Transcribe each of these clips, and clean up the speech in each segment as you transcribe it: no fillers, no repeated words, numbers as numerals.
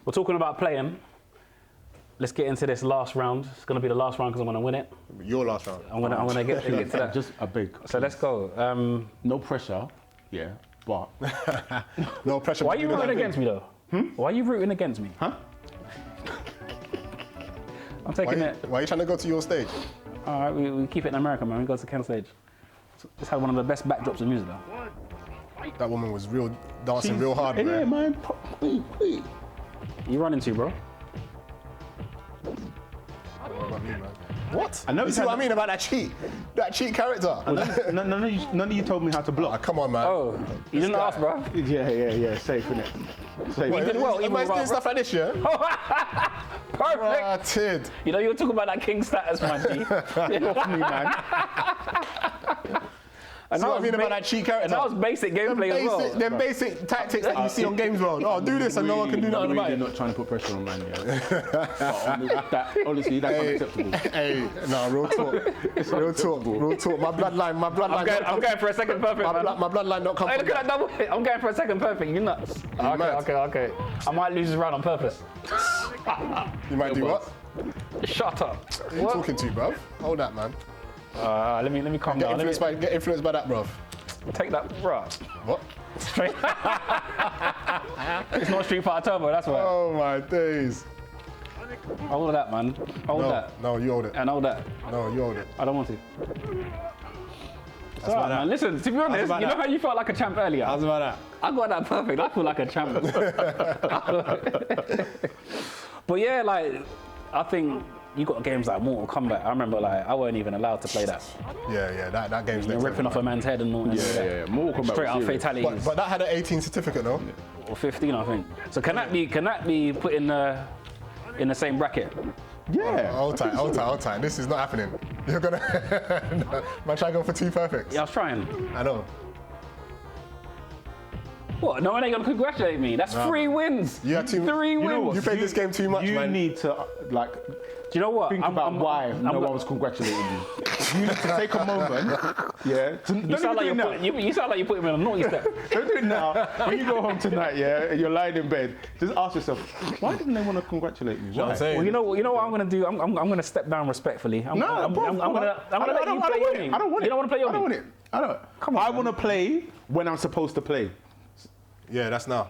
we're talking about playing. Let's get into this last round. It's gonna be the last round because I'm gonna win it. Your last round. I'm gonna get to that. Just a big. So let's go. No pressure. Yeah, but No pressure. Why are you rooting against me though? Why are you rooting against me? huh? I'm taking it. Why are you trying to go to your stage? All right, we keep it in America, man. We go to Ken stage. It's had one of the best backdrops of music though. That woman was dancing real hard, Yeah, man. man. You run into, bro? What about me, man? What? I know You it's see what had- I mean about that cheat character? None of you told me how to Ah, block. come on, man. Oh, you didn't ask, bro. Yeah. Safe, innit? Safe. You did well, even Everybody's without- doing stuff like this, yeah? Perfect. Rotted. You know you were talking about that king status, man. G. Off me, man. And See what I mean about that cheat character? And that was basic gameplay as well. Them basic tactics that you see on Games World. Oh, do this and no one can do nothing about You're it. not trying to put pressure on man, yeah. Honestly, that's unacceptable. Hey, no, real talk. Real talk. My bloodline. I'm going for a second perfect, man. My bloodline not come Hey, from look at that double hit. I'm going for a second perfect. You nuts? mad. Okay. I might lose this round on purpose. You might do what? Shut up. Who are you talking to, bruv? Hold that, man. Let me calm down. Let me Get influenced by that, bruv. take that, bro. What? Straight. It's not Street Fighter Turbo. That's why. Oh my days. Hold that, man. Hold that. No, you hold it. And hold that. No, you hold it. I don't want to. It's alright, about that. man. Listen, to be honest, about you know that. how you felt like a champ earlier? How's about that? I got that perfect. I feel like a champ. But yeah, like, I think you got games like Mortal Kombat. I remember, like, I weren't even allowed to play that. Yeah, that game's You're next ripping off level, a man's head and all that. Yeah. Mortal Kombat Straight was out serious. fatalities. But that had an 18 certificate, no? Or 15, I think. So can that be put in the same bracket? Yeah. Hold tight. This is not happening. You're gonna man try to go for 2 perfects. Yeah, I was trying. I know. What? No one ain't gonna congratulate me. That's 3 wins. You had 2 3 wins. You know what? You played this game too much, You man. need to like Do you know what? think about why no one was congratulating you. You need to take a moment. Yeah. You sound like you sound like you put him in a naughty step. Don't do it now. When you go home tonight, yeah, and you're lying in bed, just ask yourself, why didn't they want to congratulate me? Why? I'm saying. Well, you know what I'm gonna do? I'm gonna step down respectfully. I'm gonna let you play Yomi. I don't want it. You don't want to play Yomi? I don't want it. I don't. Come on, I man. want to play when I'm supposed to play. Yeah, that's now.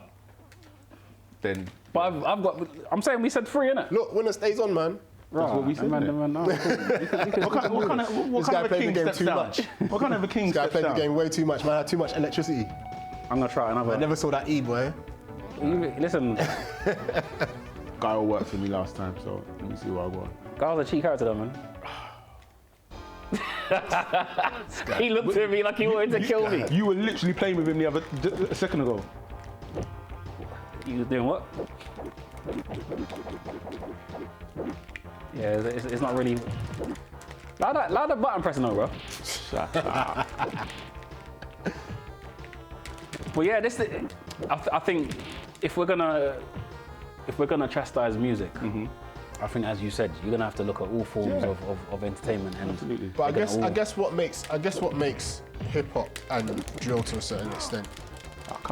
Then But I'm saying we said 3, innit? Look, winner stays on, man. that's what we said. innit? What kind This guy of a played the king game steps too down? much. What kind of a king This guy steps played the down? game way too much, man. Had too much electricity. I'm gonna try another. I never saw that E, boy. Listen, Guy all worked for me last time, so let me see what I got. Guy was a cheat character though, man. He looked at me like he wanted to kill me. You were literally playing with him a second ago. You was doing what? Yeah, it's not really. Loud that button pressing on, bro. But yeah, I think if we're gonna chastise music, I think, as you said, you're gonna have to look at all forms of entertainment. And Absolutely. But I guess what makes hip hop and drill to a certain extent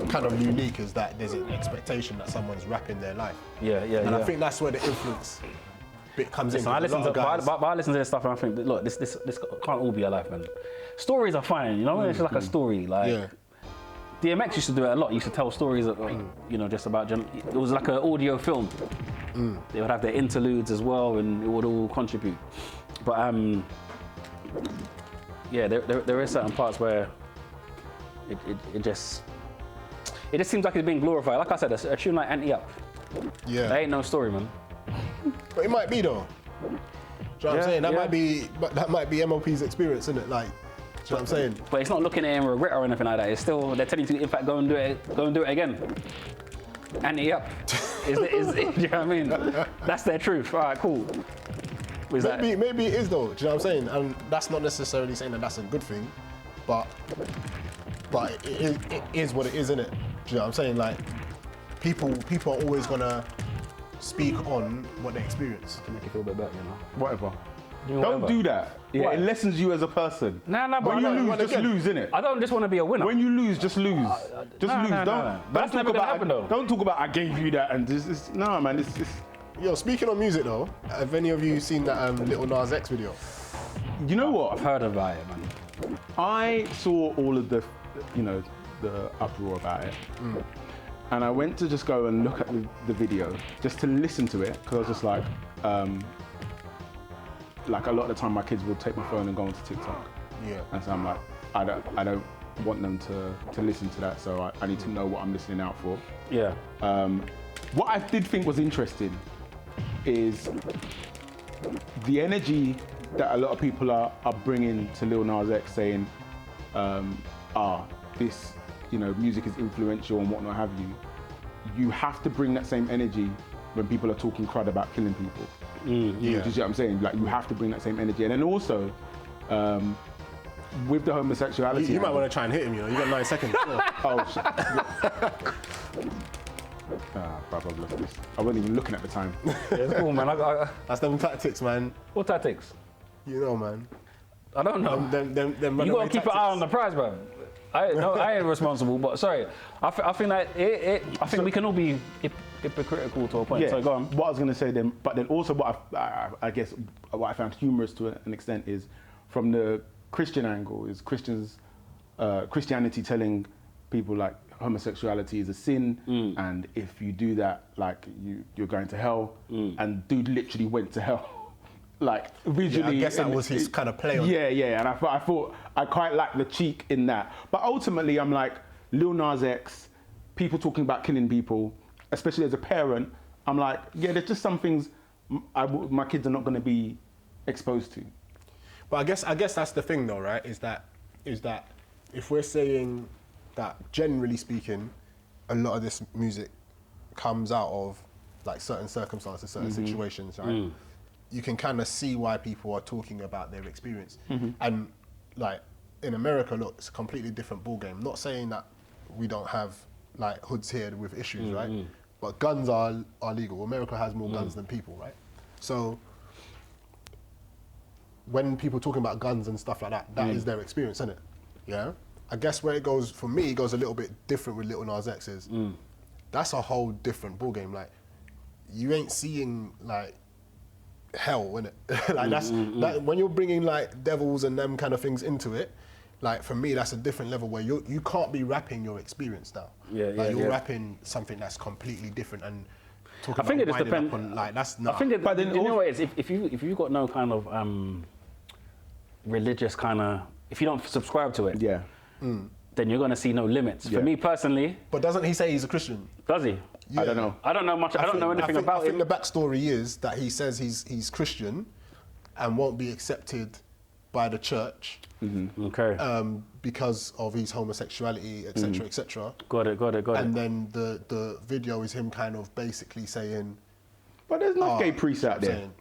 kind of unique is that there's an expectation that someone's rapping their life. Yeah. And I think that's where the influence bit comes in. Listen, I listen A lot to of guys- but I listen to this stuff and I think, look, this can't all be a life, man. Stories are fine, you know. It's just like a story, like. Yeah. DMX used to do it a lot. He used to tell stories, you know, just about. It was like an audio film. They would have their interludes as well, and it would all contribute. But yeah, there is certain parts where it just seems like it's being glorified. Like I said, a tune like Anti Up. Yeah. There ain't no story, man. But it might be though. Do you know what I'm saying? That might be MOP's experience, isn't it? Like, do you know what I'm saying? But it's not looking at him with regret or anything like that. It's still, they're telling you to, in fact, go and do it again. Anti Up. Do you know what I mean? That's their truth. All right, cool. Maybe it is though. Do you know what I'm saying? And that's not necessarily saying that that's a good thing, but it is what it is, isn't it? Do you know what I'm saying? Like, people are always gonna speak on what they experience. To make you feel a bit better, you know. Whatever. Don't do that. Yeah, Why? it lessens you as a person. Nah, but When I you don't- lose, just lose, innit? I don't just want to be a winner. When you lose, just lose. Just no, lose. no, no, Don't, no. But that's don't never talk gonna happen, about. though. Don't talk about I gave you that and this. No, man. It's Yo, speaking of music though, have any of you seen that Little Nas X video? you know I've what? heard about it, man. I saw all of the, the uproar about it, and I went to just go and look at the video just to listen to it because I was just like a lot of the time my kids will take my phone and go onto TikTok, Yeah. and so I'm like, I don't want them to listen to that, so I need to know what I'm listening out for. Yeah. What I did think was interesting is the energy that a lot of people are bringing to Lil Nas X, saying, this, music is influential and whatnot have you. You have to bring that same energy when people are talking crud about killing people. Yeah. Do you see what I'm saying? Like, you have to bring that same energy. And then also, with the homosexuality. You might want to try and hit him, you got 9 seconds. Oh, shit. Bruv, I've lost this. I wasn't even looking at the time. Yeah, it's cool, man. That's them tactics, man. What tactics? You know, man. I don't know. Them You runaway gotta keep an eye tactics. on the prize, bro. I ain't responsible, but sorry. I think that I think we can all be hypocritical to a point. So go on. What I was going to say then, but then also what I guess what I found humorous to an extent is from the Christian angle is Christianity telling people like homosexuality is a sin, and if you do that, like you're going to hell. And dude literally went to hell. Like visually, I guess that was his kind of play on it. Yeah, and I thought I quite like the cheek in that. But ultimately, I'm like, Lil Nas X, people talking about killing people, especially as a parent, I'm like, yeah, there's just some things my kids are not going to be exposed to. But I guess that's the thing though, right? Is that if we're saying that generally speaking, a lot of this music comes out of like certain circumstances, certain situations, right? You can kind of see why people are talking about their experience. And like in America, look, it's a completely different ballgame. Not saying that we don't have like hoods here with issues, right? But guns are legal. America has more guns than people, right? So when people talking about guns and stuff like that, that is their experience, isn't it? Yeah. I guess where it goes for me, it goes a little bit different with Little Nas X is that's a whole different ballgame. Like you ain't seeing like hell, innit? Like that, when you're bringing like devils and them kind of things into it, like for me that's a different level where you can't be rapping your experience now. You're rapping something that's completely different and talking I think about it just winding depends. up on, like that's not. I think But then you know what it is, if you've got no kind of religious kind of, if you don't subscribe to it, then you're gonna see no limits. For me personally, But doesn't he say he's a Christian? does he? Yeah. I don't know. I don't know much. I don't know anything about I think him. the backstory is that he says he's Christian and won't be accepted by the church Okay. because of his homosexuality, etc., etc. Got it. And then the video is him kind of basically saying, But there's enough gay priests out there. saying,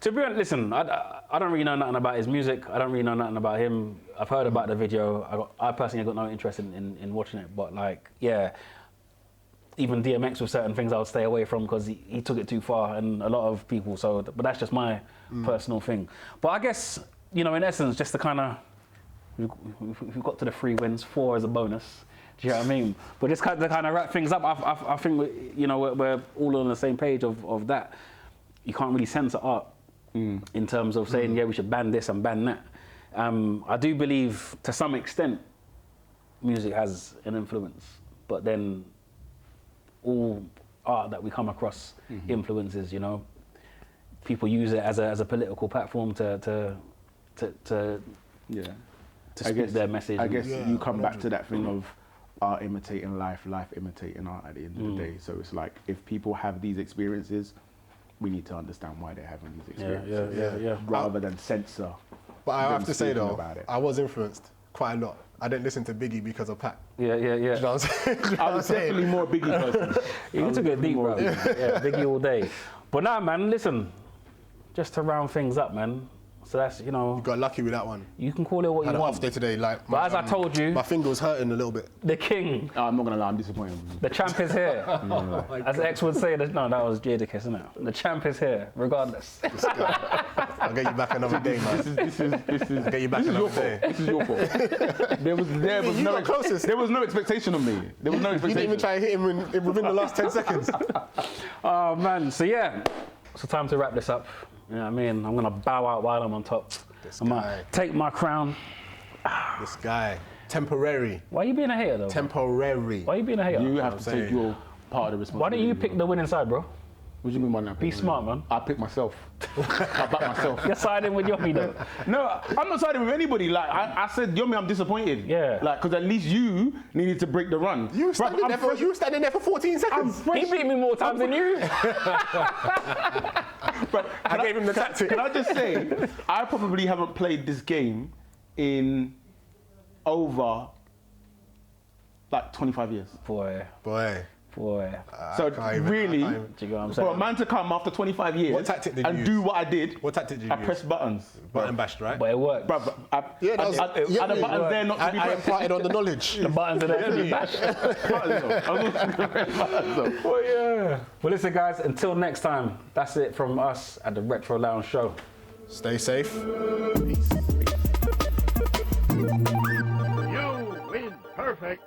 To be honest, listen, I don't really know nothing about his music. I don't really know nothing about him. I've heard about the video. I personally got no interest in watching it. But like, yeah, even DMX with certain things I would stay away from because he took it too far, and a lot of people. So, but that's just my personal thing. But I guess, in essence, just to kind of, we've got to the 3 wins, 4 as a bonus. Do you know what I mean? But just kind of wrap things up. I think we're all on the same page of that. You can't really censor art. In terms of saying, yeah, we should ban this and ban that. I do believe, to some extent, music has an influence, but then all art that we come across influences, People use it as a political platform to speak their message. I guess you come back to that thing of art imitating life, life imitating art at the end of the day. So it's like, if people have these experiences, we need to understand why they're having these experiences. Yeah. Rather than censor. But I have to say speaking though, about it. I was influenced quite a lot. I didn't listen to Biggie because of Pac. Yeah. Do you know what I'm saying? Do you know I what I'm was saying? definitely more Biggie person. You took it deep, bro. Yeah, Biggie all day. But now, man, listen, just to round things up, man, So that's, you know, Got lucky with that one. you can call it what Had you an off want. day today. Like, But as I told you, my finger was hurting a little bit. the king, I'm not gonna lie, I'm disappointed. the champ is here. As X would say, no, that was Jadakiss, isn't it? The champ is here, regardless. I'll get you back another day, man. This is I'll get you back another day. This is your fault. There was You got closest. there was no expectation of me. There was no You didn't expectation. even try to hit him within the last 10 seconds. Oh man, so yeah, so time to wrap this up. You know what I mean? I'm gonna bow out while I'm on top. I'm guy. gonna take my crown. This guy. Temporary. Why are you being a hater though? Temporary. Why are you being a hater? You have to saying. take your part of the Why responsibility. don't you pick the winning side, bro? What do you mean by that? Be smart, man. I pick myself. I back myself. You're siding with Yomi though. No, I'm not siding with anybody. Like I said, Yomi, I'm disappointed. Yeah. Like, because at least you needed to break the run. You were Bruv, standing, I'm there, for, fresh- you were standing there for 14 I'm seconds. fresh. He beat me more times than you. But I gave him the tactic. Can I just say, I probably haven't played this game in over like 25 years. Boy. Boy. So can't even- really, I can't Do you get what I'm for a saying? man to come after 25 years What tactic did you and use? do what I did, What tactic did you I use? pressed buttons. Button bashed, right? But it worked. Bruv, Yeah, that was- are the yeah, buttons yeah. there not to be I pressed? imparted on the knowledge. The buttons are there to be bashed. Buttons. Well, yeah. Well, listen, guys. Until next time, that's it from us at the Retro Lounge Show. Stay safe. Peace. You win perfect.